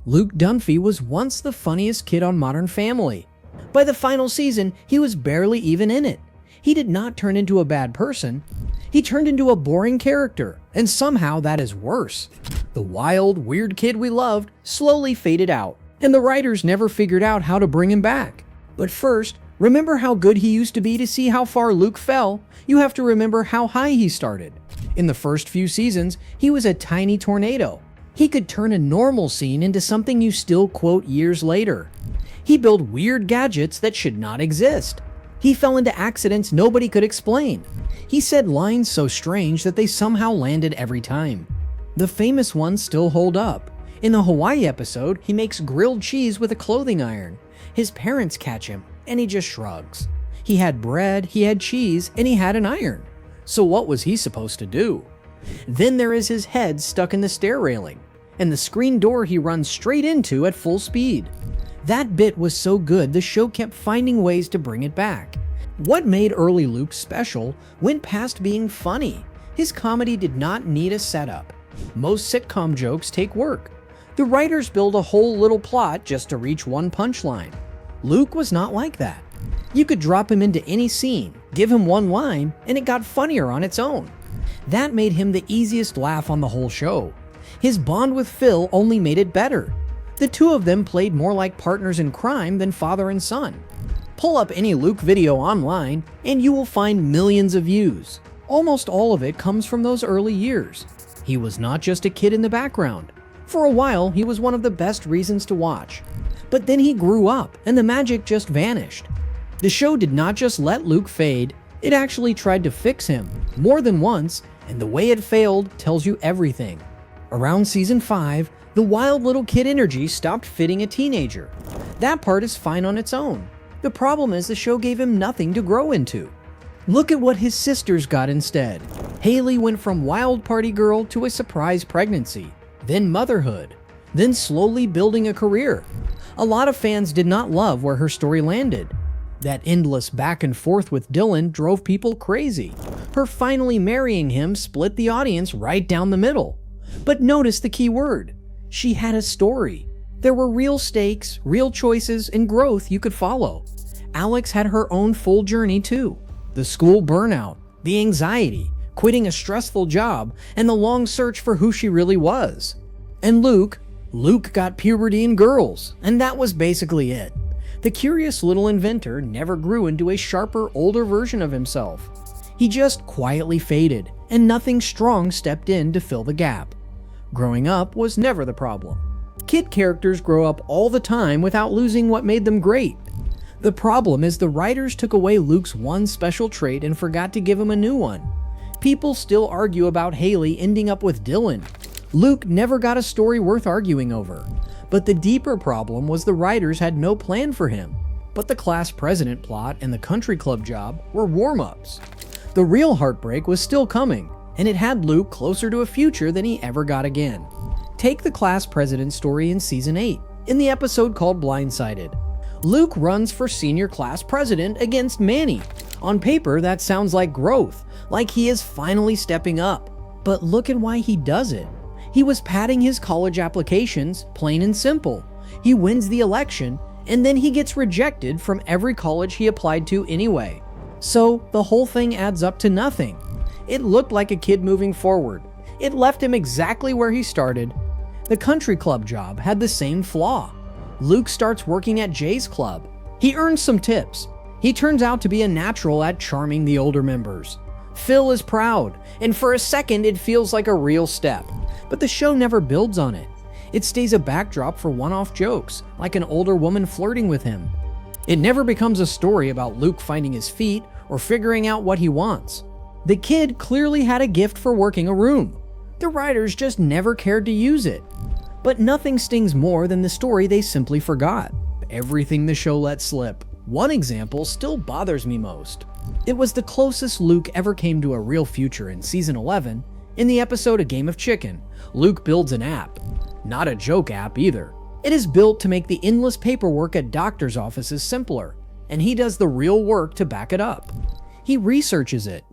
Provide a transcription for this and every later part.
Luke Dunphy was once the funniest kid on Modern Family. By the final season, he was barely even in it. He did not turn into a bad person. He turned into a boring character, and somehow that is worse. The wild, weird kid we loved slowly faded out, and the writers never figured out how to bring him back. But first, remember how good he used to be to see how far Luke fell? You have to remember how high he started. In the first few seasons, he was a tiny tornado. He could turn a normal scene into something you still quote years later. He built weird gadgets that should not exist. He fell into accidents nobody could explain. He said lines so strange that they somehow landed every time. The famous ones still hold up. In the Hawaii episode, he makes grilled cheese with a clothing iron. His parents catch him, and he just shrugs. He had bread, he had cheese, and he had an iron. So what was he supposed to do? Then there is his head stuck in the stair railing, and the screen door he runs straight into at full speed. That bit was so good the show kept finding ways to bring it back. What made early Luke special went past being funny. His comedy did not need a setup. Most sitcom jokes take work. The writers build a whole little plot just to reach one punchline. Luke was not like that. You could drop him into any scene, give him one line, and it got funnier on its own. That made him the easiest laugh on the whole show. His bond with Phil only made it better. The two of them played more like partners in crime than father and son. Pull up any Luke video online, and you will find millions of views. Almost all of it comes from those early years. He was not just a kid in the background. For a while, he was one of the best reasons to watch. But then he grew up, and the magic just vanished. The show did not just let Luke fade, it actually tried to fix him, more than once, and the way it failed tells you everything. Around season 5, the wild little kid energy stopped fitting a teenager. That part is fine on its own. The problem is the show gave him nothing to grow into. Look at what his sisters got instead. Haley went from wild party girl to a surprise pregnancy, then motherhood, then slowly building a career. A lot of fans did not love where her story landed. That endless back and forth with Dylan drove people crazy. Her finally marrying him split the audience right down the middle. But notice the key word. She had a story. There were real stakes, real choices, and growth you could follow. Alex had her own full journey too. The school burnout, the anxiety, quitting a stressful job, and the long search for who she really was. And Luke got puberty and girls, and that was basically it. The curious little inventor never grew into a sharper, older version of himself. He just quietly faded, and nothing strong stepped in to fill the gap. Growing up was never the problem. Kid characters grow up all the time without losing what made them great. The problem is the writers took away Luke's one special trait and forgot to give him a new one. People still argue about Haley ending up with Dylan. Luke never got a story worth arguing over. But the deeper problem was the writers had no plan for him. But the class president plot and the country club job were warm-ups. The real heartbreak was still coming, and it had Luke closer to a future than he ever got again. Take the class president story in season 8, in the episode called Blindsided. Luke runs for senior class president against Manny. On paper, that sounds like growth, like he is finally stepping up. But look at why he does it. He was padding his college applications, plain and simple. He wins the election, and then he gets rejected from every college he applied to anyway. So the whole thing adds up to nothing. It looked like a kid moving forward. It left him exactly where he started. The country club job had the same flaw. Luke starts working at Jay's club. He earns some tips. He turns out to be a natural at charming the older members. Phil is proud, and for a second it feels like a real step. But the show never builds on it. It stays a backdrop for one-off jokes, like an older woman flirting with him. It never becomes a story about Luke finding his feet or figuring out what he wants. The kid clearly had a gift for working a room. The writers just never cared to use it. But nothing stings more than the story they simply forgot. Everything the show let slip. One example still bothers me most. It was the closest Luke ever came to a real future in season 11. In the episode A Game of Chicken, Luke builds an app. Not a joke app either. It is built to make the endless paperwork at doctor's offices simpler, and he does the real work to back it up. He researches it.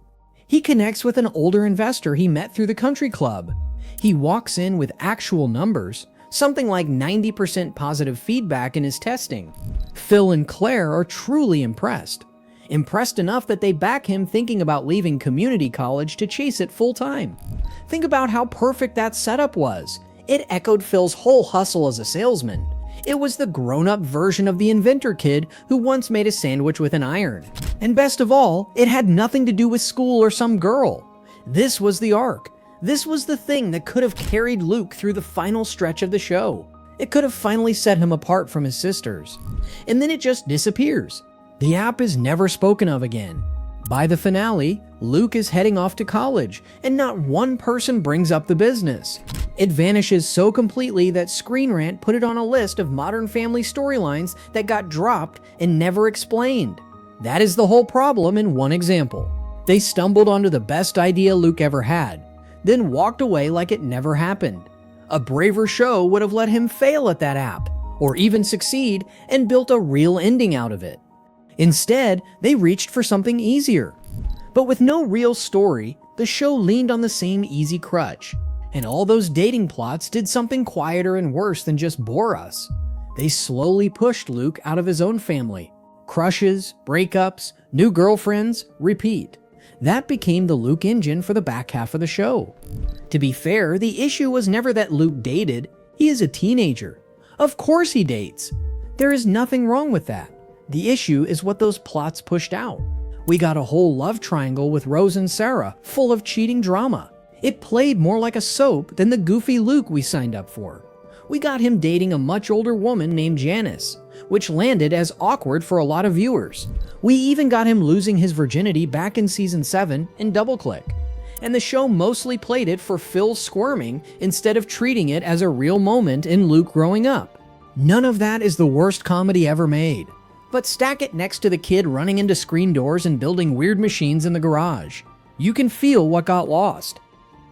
He connects with an older investor he met through the country club. He walks in with actual numbers, something like 90% positive feedback in his testing. Phil and Claire are truly impressed. Impressed enough that they back him thinking about leaving community college to chase it full-time. Think about how perfect that setup was. It echoed Phil's whole hustle as a salesman. It was the grown-up version of the inventor kid who once made a sandwich with an iron. And best of all, it had nothing to do with school or some girl. This was the arc. This was the thing that could have carried Luke through the final stretch of the show. It could have finally set him apart from his sisters. And then it just disappears. The app is never spoken of again. By the finale, Luke is heading off to college, and not one person brings up the business. It vanishes so completely that Screen Rant put it on a list of Modern Family storylines that got dropped and never explained. That is the whole problem in one example. They stumbled onto the best idea Luke ever had, then walked away like it never happened. A braver show would have let him fail at that app, or even succeed and built a real ending out of it. Instead, they reached for something easier. But with no real story, the show leaned on the same easy crutch. And all those dating plots did something quieter and worse than just bore us. They slowly pushed Luke out of his own family. Crushes, breakups, new girlfriends, repeat. That became the Luke engine for the back half of the show. To be fair, the issue was never that Luke dated. He is a teenager. Of course he dates. There is nothing wrong with that. The issue is what those plots pushed out. We got a whole love triangle with Rose and Sarah, full of cheating drama. It played more like a soap than the goofy Luke we signed up for. We got him dating a much older woman named Janice, which landed as awkward for a lot of viewers. We even got him losing his virginity back in season 7 in Double Click. And the show mostly played it for Phil squirming instead of treating it as a real moment in Luke growing up. None of that is the worst comedy ever made. But stack it next to the kid running into screen doors and building weird machines in the garage. You can feel what got lost.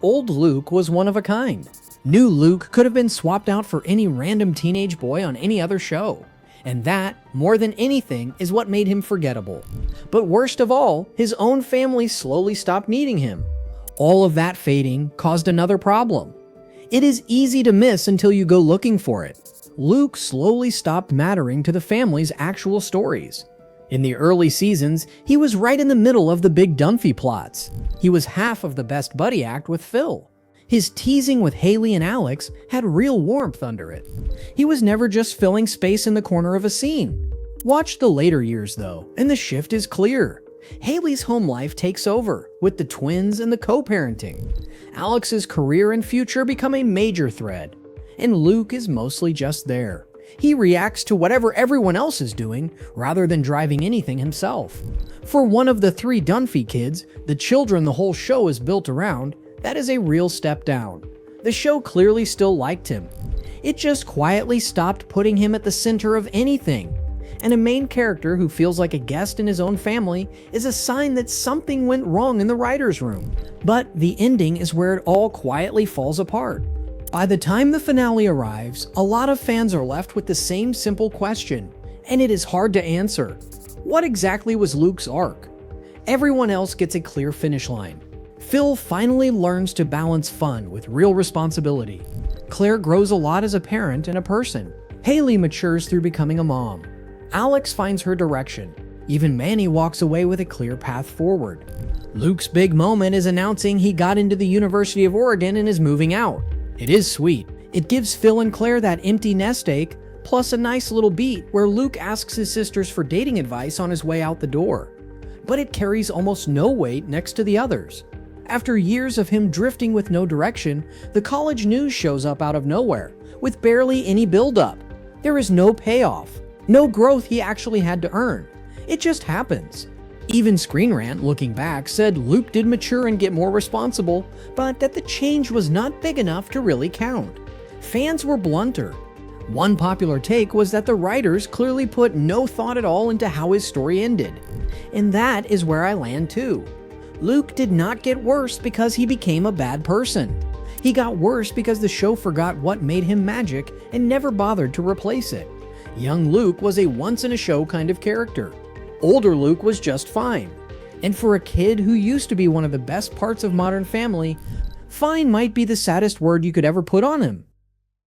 Old Luke was one of a kind. New Luke could have been swapped out for any random teenage boy on any other show. And that, more than anything, is what made him forgettable. But worst of all, his own family slowly stopped needing him. All of that fading caused another problem. It is easy to miss until you go looking for it. Luke slowly stopped mattering to the family's actual stories. In the early seasons, he was right in the middle of the big Dunphy plots. He was half of the best buddy act with Phil. His teasing with Haley and Alex had real warmth under it. He was never just filling space in the corner of a scene. Watch the later years though, and the shift is clear. Haley's home life takes over, with the twins and the co-parenting. Alex's career and future become a major thread. And Luke is mostly just there. He reacts to whatever everyone else is doing, rather than driving anything himself. For one of the 3 Dunphy kids, the children the whole show is built around, that is a real step down. The show clearly still liked him. It just quietly stopped putting him at the center of anything. And a main character who feels like a guest in his own family is a sign that something went wrong in the writer's room. But the ending is where it all quietly falls apart. By the time the finale arrives, a lot of fans are left with the same simple question, and it is hard to answer. What exactly was Luke's arc? Everyone else gets a clear finish line. Phil finally learns to balance fun with real responsibility. Claire grows a lot as a parent and a person. Haley matures through becoming a mom. Alex finds her direction. Even Manny walks away with a clear path forward. Luke's big moment is announcing he got into the University of Oregon and is moving out. It is sweet. It gives Phil and Claire that empty nest egg, plus a nice little beat where Luke asks his sisters for dating advice on his way out the door. But it carries almost no weight next to the others. After years of him drifting with no direction, the college news shows up out of nowhere, with barely any build-up. There is no payoff, no growth he actually had to earn. It just happens. Even Screen Rant, looking back, said Luke did mature and get more responsible, but that the change was not big enough to really count. Fans were blunter. One popular take was that the writers clearly put no thought at all into how his story ended. And that is where I land too. Luke did not get worse because he became a bad person. He got worse because the show forgot what made him magic and never bothered to replace it. Young Luke was a once-in-a-show kind of character. Older Luke was just fine. And for a kid who used to be one of the best parts of Modern Family, fine might be the saddest word you could ever put on him.